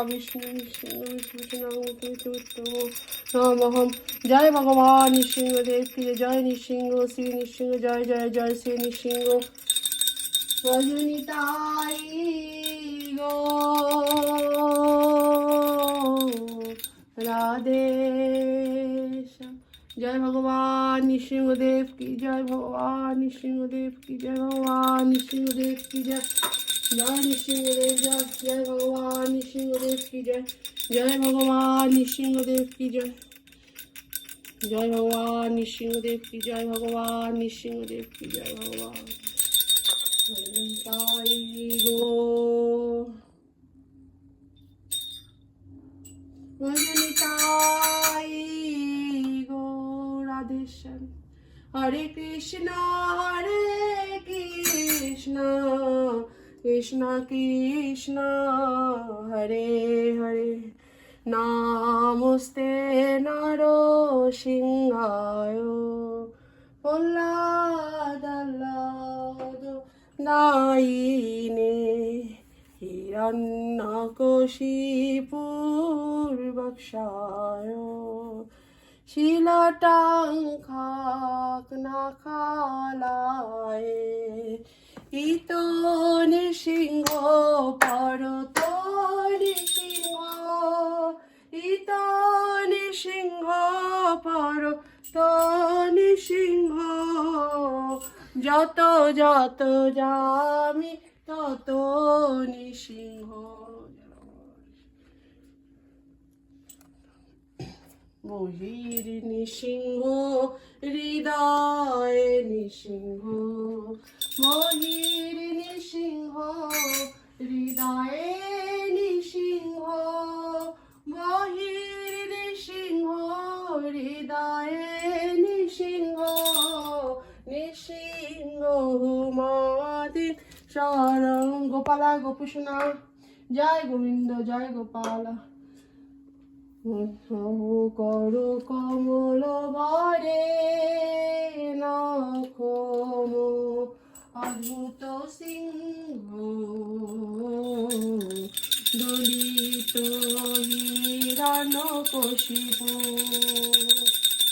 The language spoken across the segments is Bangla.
বিষ্ণু নৃসিংহ নমঃ। জয় ভগবান নৃসিংহদেব কি জয়। নৃসিংহ শ্রী নৃসিংহ জয় জয় জয় শ্রী নৃসিংহ। রজনীতাই গো রাধে। জয় ভগবান নৃসিংহদেব কি জয়। ভগবান নৃসিংহদেব কি জয়। ভগবান নৃসিংহদেব কি জয়। জয় নৃসিংহদেব জয়। জয় ভগবান নৃসিংহদেব কি জয়। জয় ভগবান নৃসিংহদেব কি জয়। জয় ভগবান নৃসিংহদেব কি জয়। ভগবান নৃসিংহদেব কি জয়। ভগবান তাই গো তাই গো রাধেশ্যাম। হরে কৃষ্ণ কৃষ্ণ কৃষ্ণ হরে হরে। নমস্তে নরসিংহায় প্রহ্লাদ নাইনে হিরণ্যকশিপুর বক্ষায় শিলটাঙ্কাক নাখালায় ইতো নৃসিংহ পরত নৃসিংহ ইতো নৃসিংহ পরত নৃসিংহ। যত যত যামি তত নৃসিংহ। বহির নৃসিংহ হৃদয় নৃসিংহ। বহির নৃসিংহ হৃদয়ে নৃসিংহ। বহির নৃসিংহ হৃদয়ে নৃসিংহ। নৃসিংহ মাদি শরণ। গোপালা গোপুষণা জয় গোবিন্দ জয় গোপাল। কর কমল ভরে নখম অদ্ভুত সিংহ। দলিত হিরণ্যকশিপু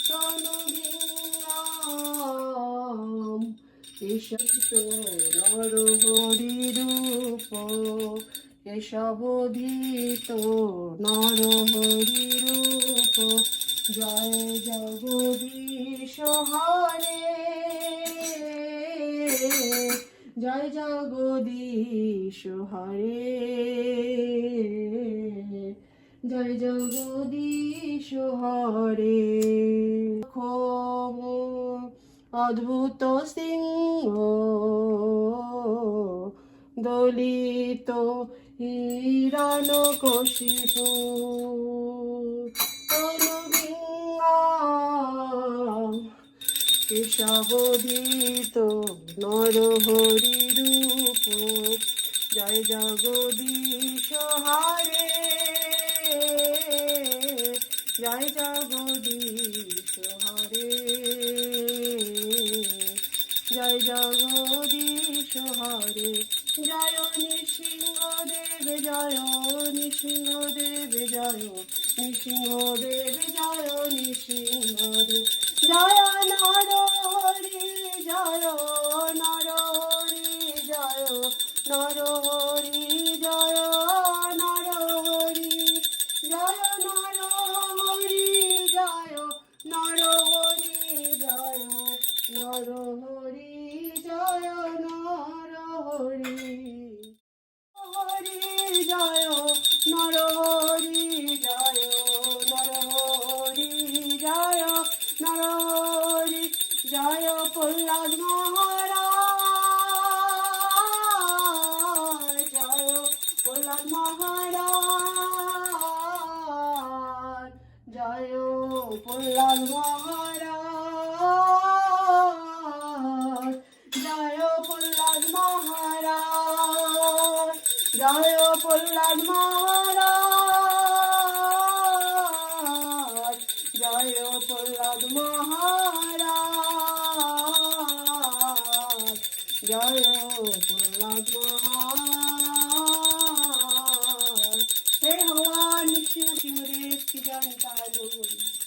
তনুবিঙ্গম কেশব নরহরি রূপ। কেশবোধিত নরহরি রূপ। জয় জগদীশ হরে জয় জগদীশ হরে জয় জগদীশ হরে। অদ্ভুত সিংহ দলিত হিরণ্যকশিপু তনুবিঙ্গম কেশবোধিত নরহরি রূপ। জয় জগদীশ হরে জয় জগদীশ হরে জয় জগদীশ হরে। জয় নৃসিংহদেব জয় নৃসিংহদেব জয় নৃসিংহদেব জয় নৃসিংহদেব। জয় নরহরি জয় নরহরি জয় নরহরি জয় নরহরি জয় নরহরি জয় নরহরি জয় নরহরি জয় নরহরি হরি জয় নরহরি জয় নরহরি জয় নরহরি জয়। প্রহ্লাদ মহারাজ জয় প্রহ্লাদ মহারাজ জয় প্রহ্লাদ মহারাজ জয় প্রহ্লাদ মহারাজ জয় প্রহ্লাদ মহারাজ জয় প্রহ্লাদ মহারাজ জয় প্রহ্লাদ মহারাজ। হে भगवान नृसिंहदेव की जय। निताय गौर।